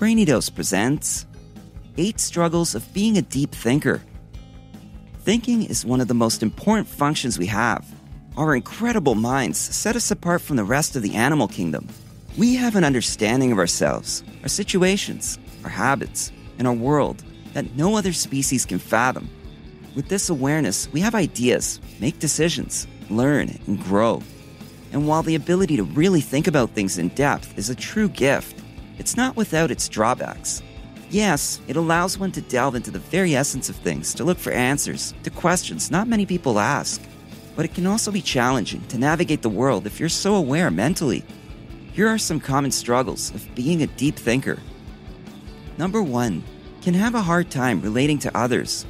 Brainy Dose presents 8 Struggles of Being a Deep Thinker. Thinking is one of the most important functions we have. Our incredible minds set us apart from the rest of the animal kingdom. We have an understanding of ourselves, our situations, our habits, and our world that no other species can fathom. With this awareness, we have ideas, make decisions, learn, and grow. And while the ability to really think about things in depth is a true gift, it's not without its drawbacks. Yes, it allows one to delve into the very essence of things, to look for answers to questions not many people ask. But it can also be challenging to navigate the world if you're so aware mentally. Here are some common struggles of being a deep thinker. Number 1, can have a hard time relating to others.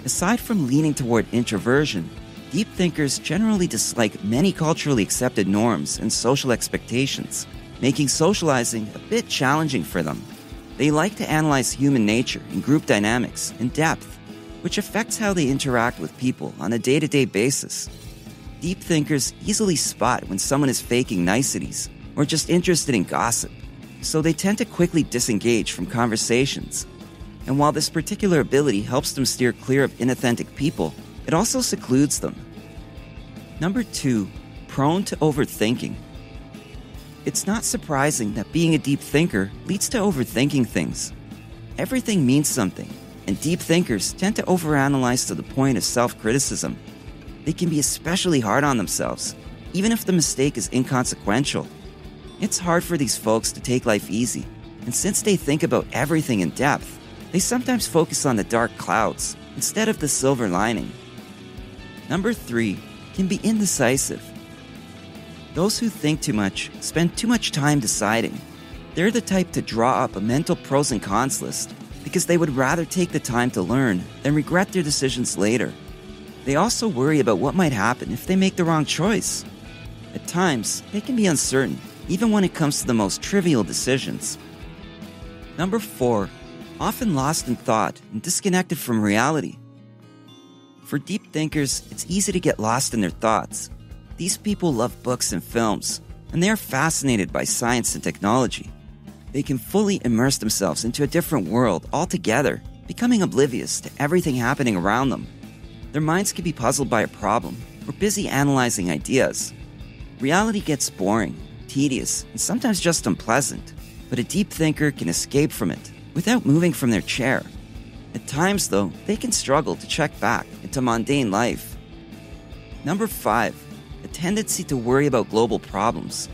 Aside from leaning toward introversion, deep thinkers generally dislike many culturally accepted norms and social expectations, making socializing a bit challenging for them. They like to analyze human nature and group dynamics in depth, which affects how they interact with people on a day-to-day basis. Deep thinkers easily spot when someone is faking niceties or just interested in gossip, so they tend to quickly disengage from conversations. And while this particular ability helps them steer clear of inauthentic people, it also secludes them. Number 2, prone to overthinking. It's not surprising that being a deep thinker leads to overthinking things. Everything means something, and deep thinkers tend to overanalyze to the point of self-criticism. They can be especially hard on themselves, even if the mistake is inconsequential. It's hard for these folks to take life easy, and since they think about everything in depth, they sometimes focus on the dark clouds instead of the silver lining. Number 3, can be indecisive. Those who think too much spend too much time deciding. They're the type to draw up a mental pros and cons list because they would rather take the time to learn than regret their decisions later. They also worry about what might happen if they make the wrong choice. At times, they can be uncertain, even when it comes to the most trivial decisions. Number 4, often lost in thought and disconnected from reality. For deep thinkers, it's easy to get lost in their thoughts. These people love books and films, and they are fascinated by science and technology. They can fully immerse themselves into a different world altogether, becoming oblivious to everything happening around them. Their minds can be puzzled by a problem or busy analyzing ideas. Reality gets boring, tedious, and sometimes just unpleasant, but a deep thinker can escape from it without moving from their chair. At times, though, they can struggle to check back into mundane life. Number 5, a tendency to worry about global problems.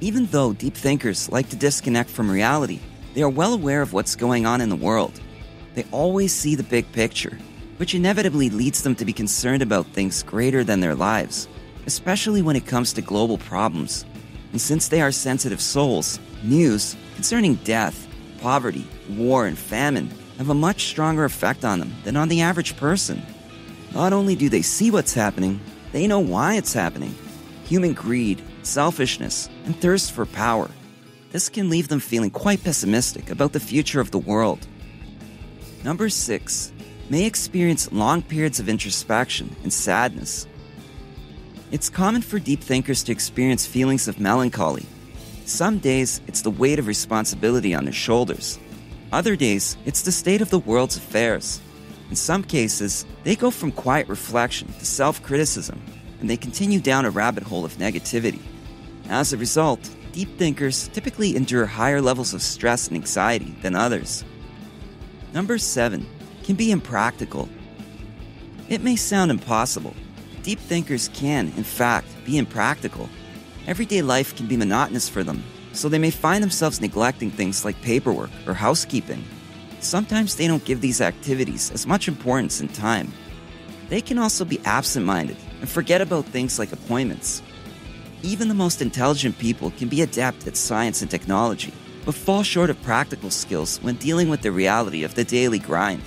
Even though deep thinkers like to disconnect from reality, they are well aware of what's going on in the world. They always see the big picture, which inevitably leads them to be concerned about things greater than their lives, especially when it comes to global problems. And since they are sensitive souls, news concerning death, poverty, war, and famine have a much stronger effect on them than on the average person. Not only do they see what's happening, they know why it's happening. Human greed, selfishness, and thirst for power. This can leave them feeling quite pessimistic about the future of the world. Number 6, may experience long periods of introspection and sadness. It's common for deep thinkers to experience feelings of melancholy. Some days, it's the weight of responsibility on their shoulders. Other days, it's the state of the world's affairs. In some cases, they go from quiet reflection to self-criticism, and they continue down a rabbit hole of negativity. As a result, deep thinkers typically endure higher levels of stress and anxiety than others. Number 7, can be impractical. It may sound impossible, but deep thinkers can, in fact, be impractical. Everyday life can be monotonous for them, so they may find themselves neglecting things like paperwork or housekeeping. Sometimes they don't give these activities as much importance and time. They can also be absent-minded and forget about things like appointments. Even the most intelligent people can be adept at science and technology, but fall short of practical skills when dealing with the reality of the daily grind.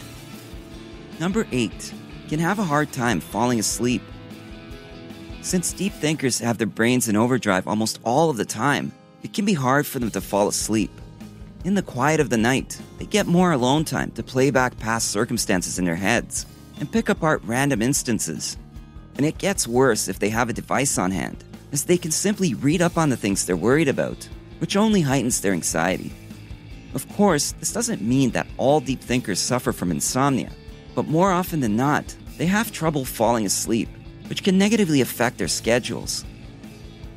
Number 8, can have a hard time falling asleep. Since deep thinkers have their brains in overdrive almost all of the time, it can be hard for them to fall asleep. In the quiet of the night, they get more alone time to play back past circumstances in their heads and pick apart random instances. And it gets worse if they have a device on hand, as they can simply read up on the things they're worried about, which only heightens their anxiety. Of course, this doesn't mean that all deep thinkers suffer from insomnia, but more often than not, they have trouble falling asleep, which can negatively affect their schedules.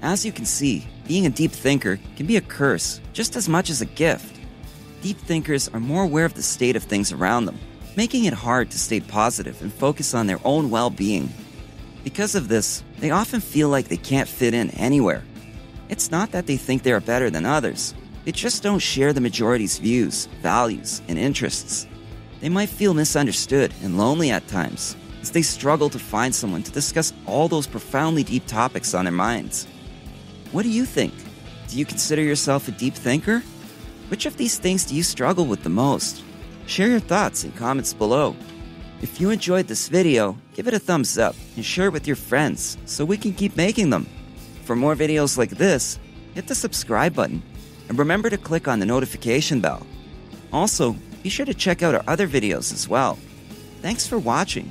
As you can see, being a deep thinker can be a curse just as much as a gift. Deep thinkers are more aware of the state of things around them, making it hard to stay positive and focus on their own well-being. Because of this, they often feel like they can't fit in anywhere. It's not that they think they are better than others. They just don't share the majority's views, values, and interests. They might feel misunderstood and lonely at times, as they struggle to find someone to discuss all those profoundly deep topics on their minds. What do you think? Do you consider yourself a deep thinker? Which of these things do you struggle with the most? Share your thoughts in comments below. If you enjoyed this video, give it a thumbs up and share it with your friends so we can keep making them. For more videos like this, hit the subscribe button and remember to click on the notification bell. Also, be sure to check out our other videos as well. Thanks for watching.